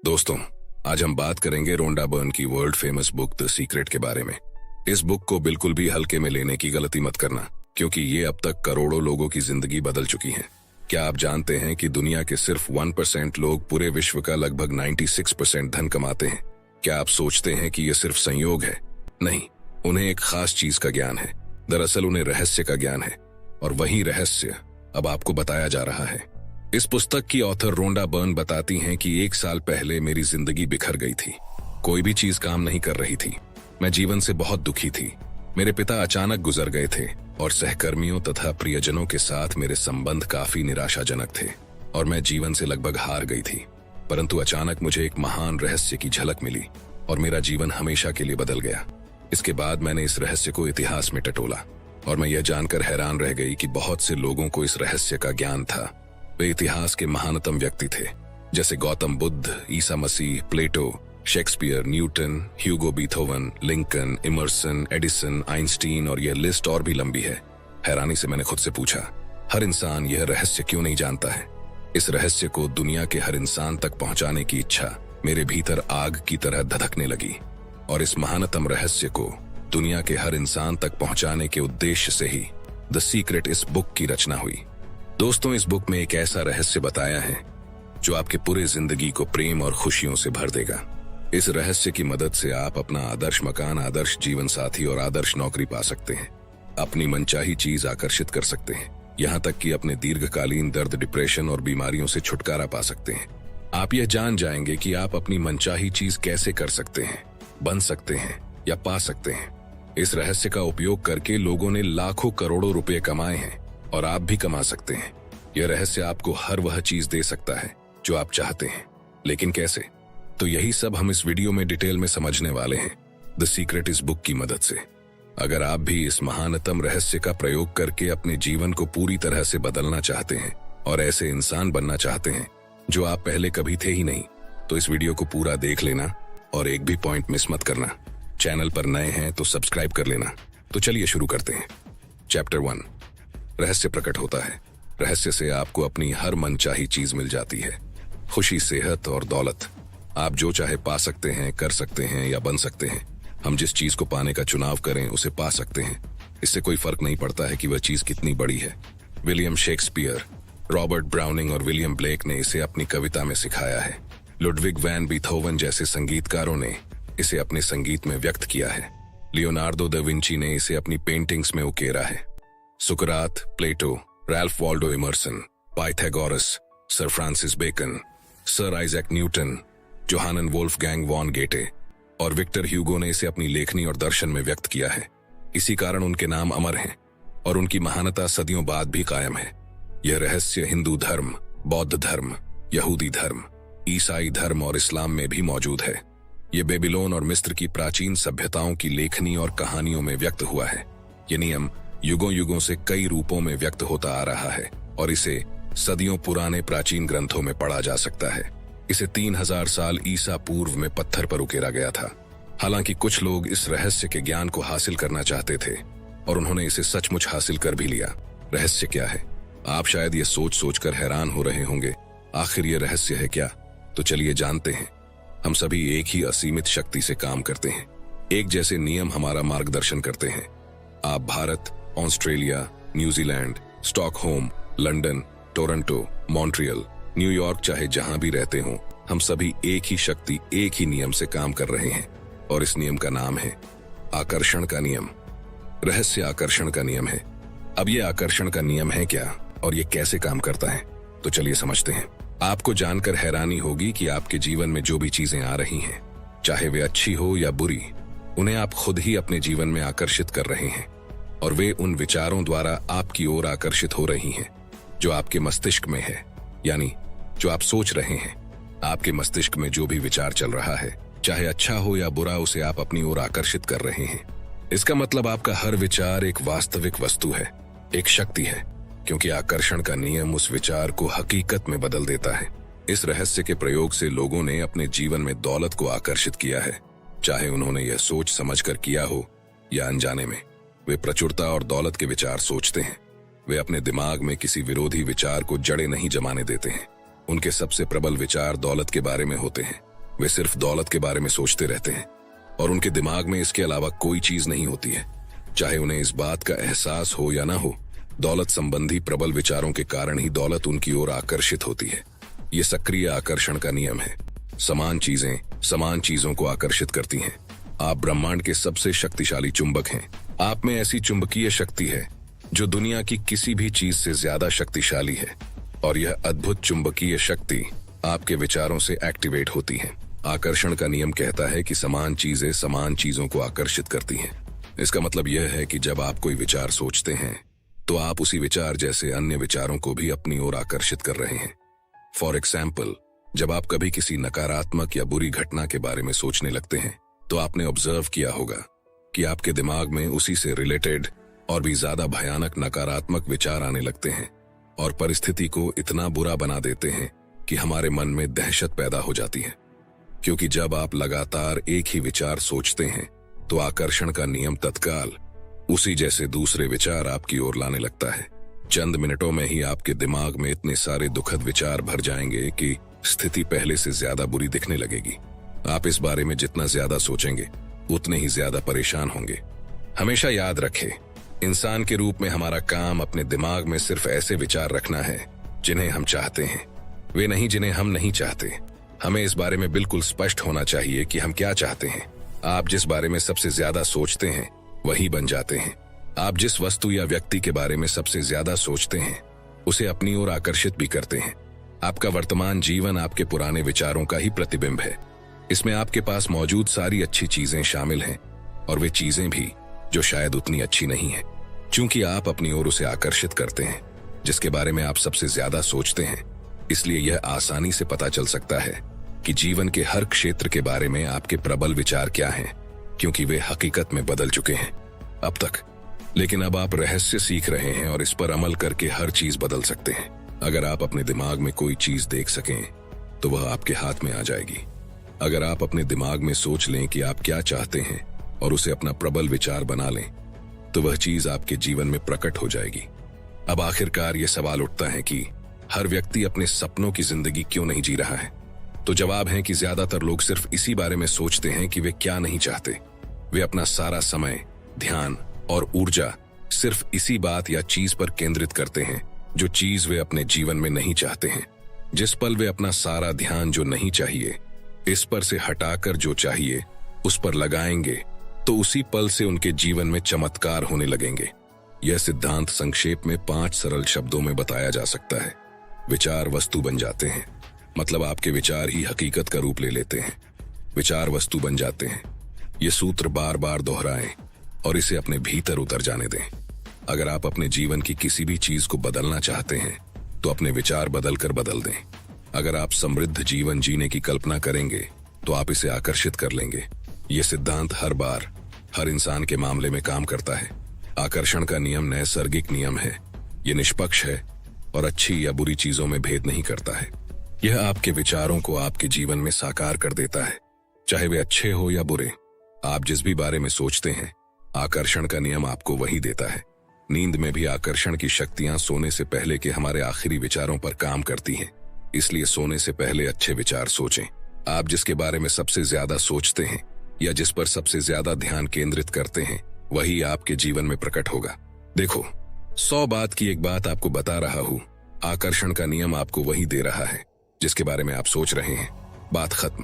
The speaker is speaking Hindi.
दोस्तों, आज हम बात करेंगे रोंडा बर्न की world famous book the secret के बारे में। इस बुक को बिल्कुल भी हल्के में लेने की गलती मत करना, क्योंकि ये अब तक करोड़ों लोगों की जिंदगी बदल चुकी है। क्या आप जानते हैं कि दुनिया के सिर्फ 1% लोग पूरे विश्व का लगभग 96% धन कमाते हैं? क्या आप सोचते हैं कि ये सिर्फ संयोग है? नहीं, उन्हें एक खास चीज का ज्ञान है। दरअसल उन्हें रहस्य का ज्ञान है, और वही रहस्य अब आपको बताया जा रहा है। इस पुस्तक की ऑथर रोंडा बर्न बताती हैं कि 1 साल पहले मेरी जिंदगी बिखर गई थी। कोई भी चीज काम नहीं कर रही थी। मैं जीवन से बहुत दुखी थी। मेरे पिता अचानक गुजर गए थे और सहकर्मियों तथा प्रियजनों के साथ मेरे संबंध काफी निराशाजनक थे और मैं जीवन से लगभग हार गई थी। परंतु अचानक मुझे एक महान रहस्य की झलक मिली और मेरा जीवन हमेशा के लिए बदल गया। इसके बाद मैंने इस रहस्य को इतिहास में टटोला और मैं यह जानकर हैरान रह गई कि बहुत से लोगों को इस रहस्य का ज्ञान था। वे इतिहास के महानतम व्यक्ति थे, जैसे गौतम बुद्ध, ईसा मसीह, Plato, Shakespeare, Newton, Hugo Beethoven, Lincoln, Emerson, Edison, Einstein, और यह लिस्ट और भी लंबी है। हैरानी से मैंने खुद से पूछा, हर इंसान यह रहस्य क्यों नहीं जानता है? इस रहस्य को दुनिया के हर इंसान तक पहुंचाने की इच्छा मेरे भीतर आग की तरह धधकने लगी, और इस महानतम रहस्य को दुनिया के हर इंसान तक पहुंचाने के उद्देश्य से ही द सीक्रेट इस बुक की रचना हुई। दोस्तों, इस बुक में एक ऐसा रहस्य बताया है जो आपके पूरे जिंदगी को प्रेम और खुशियों से भर देगा। इस रहस्य की मदद से आप अपना आदर्श मकान, आदर्श जीवन साथी और आदर्श नौकरी पा सकते हैं। अपनी मनचाही चीज आकर्षित कर सकते हैं, यहाँ तक कि अपने दीर्घकालीन दर्द, डिप्रेशन और बीमारियों से छुटकारा पा सकते हैं। आप यह जान जाएंगे कि आप अपनी मनचाही चीज कैसे कर सकते हैं, बन सकते हैं या पा सकते हैं। इस रहस्य का उपयोग करके लोगों ने लाखों करोड़ों रुपए कमाए हैं और आप भी कमा सकते हैं। यह रहस्य आपको हर वह चीज दे सकता है जो आप चाहते हैं, लेकिन कैसे? तो यही सब हम इस वीडियो में डिटेल में समझने वाले हैं द सीक्रेट इस बुक की मदद से। अगर आप भी इस महानतम रहस्य का प्रयोग करके अपने जीवन को पूरी तरह से बदलना चाहते हैं और ऐसे इंसान बनना चाहते हैं जो आप पहले कभी थे ही नहीं, तो इस वीडियो को पूरा देख लेना और एक भी पॉइंट मिस मत करना। चैनल पर नए हैं तो सब्सक्राइब कर लेना। तो चलिए शुरू करते हैं। चैप्टर 1, रहस्य प्रकट होता है। रहस्य से आपको अपनी हर मनचाही चीज मिल जाती है। खुशी, सेहत और दौलत। आप जो चाहे पा सकते हैं, कर सकते हैं या बन सकते हैं। हम जिस चीज को पाने का चुनाव करें उसे पा सकते हैं। इससे कोई फर्क नहीं पड़ता है कि वह चीज कितनी बड़ी है। विलियम शेक्सपियर, रॉबर्ट ब्राउनिंग और विलियम ब्लेक ने इसे अपनी कविता में सिखाया है। लुडविग वैन बीथोवन जैसे संगीतकारों ने इसे अपने संगीत में व्यक्त किया है। लियोनार्डो दा विंची ने इसे अपनी पेंटिंग्स में उकेरा है। सुकरात, Plato, Ralph Waldo Emerson, Pythagoras, Sir Francis Bacon, Sir Isaac Newton, Johann Wolfgang von Goethe और विक्टर ह्यूगो ने इसे अपनी लेखनी और दर्शन में व्यक्त किया है। इसी कारण उनके नाम अमर हैं और उनकी महानता सदियों बाद भी कायम है। यह रहस्य हिंदू धर्म, बौद्ध धर्म, यहूदी धर्म, ईसाई धर्म और इस्लाम में भी मौजूद है। यह बेबीलोन और मिस्र की प्राचीन सभ्यताओं की लेखनी और कहानियों में व्यक्त हुआ है। यह नियम युगों युगों से कई रूपों में व्यक्त होता आ रहा है और इसे सदियों पुराने प्राचीन ग्रंथों में पढ़ा जा सकता है। इसे 3000 साल ईसा पूर्व में पत्थर पर उकेरा गया था। हालांकि कुछ लोग इस रहस्य के ज्ञान को हासिल करना चाहते थे और उन्होंने इसे सचमुच हासिल कर भी लिया। रहस्य क्या है? आप शायद ये सोच सोचकर हैरान हो रहे होंगे, आखिर ये रहस्य है क्या? तो चलिए जानते हैं। हम सभी एक ही असीमित शक्ति से काम करते हैं। एक जैसे नियम हमारा मार्गदर्शन करते हैं। आप Bharat, Australia, New Zealand, Stockholm, London, Toronto, Montreal, New York, चाहे जहां भी रहते हों, हम सभी एक ही शक्ति, एक ही नियम से काम कर रहे हैं और इस नियम का नाम है आकर्षण का नियम। रहस्य आकर्षण का नियम है। अब ये आकर्षण का नियम है क्या और ये कैसे काम करता है? तो चलिए समझते हैं। आपको जानकर हैरानी होगी कि आपके जीवन में जो भी चीजें आ रही हैं, चाहे वे अच्छी हो या बुरी, उन्हें आप खुद ही अपने जीवन में आकर्षित कर रहे हैं और वे उन विचारों द्वारा आपकी ओर आकर्षित हो रही हैं जो आपके मस्तिष्क में है, यानी जो आप सोच रहे हैं। आपके मस्तिष्क में जो भी विचार चल रहा है, चाहे अच्छा हो या बुरा, उसे आप अपनी ओर आकर्षित कर रहे हैं। इसका मतलब आपका हर विचार एक वास्तविक वस्तु है, एक शक्ति है, क्योंकि आकर्षण का नियम उस विचार को हकीकत में बदल देता है। इस रहस्य के प्रयोग से लोगों ने अपने जीवन में दौलत को आकर्षित किया है, चाहे उन्होंने यह सोच समझकर किया हो या अनजाने में। वे प्रचुरता और दौलत के विचार सोचते हैं। वे अपने दिमाग में किसी विरोधी विचार को जड़ें नहीं जमाने देते हैं। उनके सबसे प्रबल विचार दौलत के बारे में होते हैं। वे सिर्फ दौलत के बारे में सोचते रहते हैं और उनके दिमाग में इसके अलावा कोई चीज नहीं होती है। चाहे उन्हें इस बात का एहसास हो या ना हो, दौलत संबंधी प्रबल विचारों के कारण ही दौलत उनकी ओर आकर्षित होती है। ये सक्रिय आकर्षण का नियम है। समान चीजें समान चीजों को आकर्षित करती हैं। आप ब्रह्मांड के सबसे शक्तिशाली चुंबक हैं। आप में ऐसी चुंबकीय शक्ति है जो दुनिया की किसी भी चीज से ज्यादा शक्तिशाली है, और यह अद्भुत चुंबकीय शक्ति आपके विचारों से एक्टिवेट होती है। आकर्षण का नियम कहता है कि समान चीजें समान चीजों को आकर्षित करती हैं। इसका मतलब यह है कि जब आप कोई विचार सोचते हैं तो आप उसी विचार जैसे अन्य विचारों को भी अपनी ओर आकर्षित कर रहे हैं। फॉर एग्जाम्पल, जब आप कभी किसी नकारात्मक या बुरी घटना के बारे में सोचने लगते हैं तो आपने ऑब्जर्व किया होगा कि आपके दिमाग में उसी से रिलेटेड और भी ज्यादा भयानक नकारात्मक विचार आने लगते हैं और परिस्थिति को इतना बुरा बना देते हैं कि हमारे मन में दहशत पैदा हो जाती है। क्योंकि जब आप लगातार एक ही विचार सोचते हैं तो आकर्षण का नियम तत्काल उसी जैसे दूसरे विचार आपकी ओर लाने लगता है। चंद मिनटों में ही आपके दिमाग में इतने सारे दुखद विचार भर जाएंगे कि स्थिति पहले से ज्यादा बुरी दिखने लगेगी। आप इस बारे में जितना ज्यादा सोचेंगे उतने ही ज्यादा परेशान होंगे। हमेशा याद रखें, इंसान के रूप में हमारा काम अपने दिमाग में सिर्फ ऐसे विचार रखना है जिन्हें हम चाहते हैं, वे नहीं जिन्हें हम नहीं चाहते। हमें इस बारे में बिल्कुल स्पष्ट होना चाहिए कि हम क्या चाहते हैं। आप जिस बारे में सबसे ज्यादा सोचते हैं वही बन जाते हैं। आप जिस वस्तु या व्यक्ति के बारे में सबसे ज्यादा सोचते हैं उसे अपनी ओर आकर्षित भी करते हैं। आपका वर्तमान जीवन आपके पुराने विचारों का ही प्रतिबिंब है। इसमें आपके पास मौजूद सारी अच्छी चीजें शामिल हैं और वे चीजें भी जो शायद उतनी अच्छी नहीं है। क्योंकि आप अपनी ओर उसे आकर्षित करते हैं जिसके बारे में आप सबसे ज्यादा सोचते हैं, इसलिए यह आसानी से पता चल सकता है कि जीवन के हर क्षेत्र के बारे में आपके प्रबल विचार क्या हैं, क्योंकि वे हकीकत में बदल चुके हैं अब तक। लेकिन अब आप रहस्य सीख रहे हैं और इस पर अमल करके हर चीज बदल सकते हैं। अगर आप अपने दिमाग में कोई चीज देख सकें तो वह आपके हाथ में आ जाएगी। अगर आप अपने दिमाग में सोच लें कि आप क्या चाहते हैं और उसे अपना प्रबल विचार बना लें तो वह चीज आपके जीवन में प्रकट हो जाएगी। अब आखिरकार यह सवाल उठता है कि हर व्यक्ति अपने सपनों की जिंदगी क्यों नहीं जी रहा है? तो जवाब है कि ज्यादातर लोग सिर्फ इसी बारे में सोचते हैं कि वे क्या नहीं चाहते। वे अपना सारा समय, ध्यान और ऊर्जा सिर्फ इसी बात या चीज पर केंद्रित करते हैं जो चीज वे अपने जीवन में नहीं चाहते हैं। जिस पल वे अपना सारा ध्यान जो नहीं चाहिए इस पर से हटाकर जो चाहिए उस पर लगाएंगे तो उसी पल से उनके जीवन में चमत्कार होने लगेंगे। यह सिद्धांत संक्षेप में 5 सरल शब्दों में बताया जा सकता है। विचार वस्तु बन जाते हैं, मतलब आपके विचार ही हकीकत का रूप ले लेते हैं। विचार वस्तु बन जाते हैं। ये सूत्र बार बार दोहराएं और इसे अपने भीतर उतर जाने दें। अगर आप अपने जीवन की किसी भी चीज को बदलना चाहते हैं तो अपने विचार बदलकर बदल दें। अगर आप समृद्ध जीवन जीने की कल्पना करेंगे तो आप इसे आकर्षित कर लेंगे। ये सिद्धांत हर बार हर इंसान के मामले में काम करता है। आकर्षण का नियम नैसर्गिक नियम है। ये निष्पक्ष है और अच्छी या बुरी चीजों में भेद नहीं करता है। यह आपके विचारों को आपके जीवन में साकार कर देता है, चाहे वे अच्छे हो या बुरे। आप जिस भी बारे में सोचते हैं आकर्षण का नियम आपको वही देता है। नींद में भी आकर्षण की शक्तियां सोने से पहले के हमारे आखिरी विचारों पर काम करती हैं। इसलिए सोने से पहले अच्छे विचार सोचें। आप जिसके बारे में सबसे ज्यादा सोचते हैं या जिस पर सबसे ज्यादा ध्यान केंद्रित करते हैं वही आपके जीवन में प्रकट होगा। देखो, 100 बात की एक बात आपको बता रहा हूं। आकर्षण का नियम आपको वही दे रहा है जिसके बारे में आप सोच रहे हैं। बात खत्म।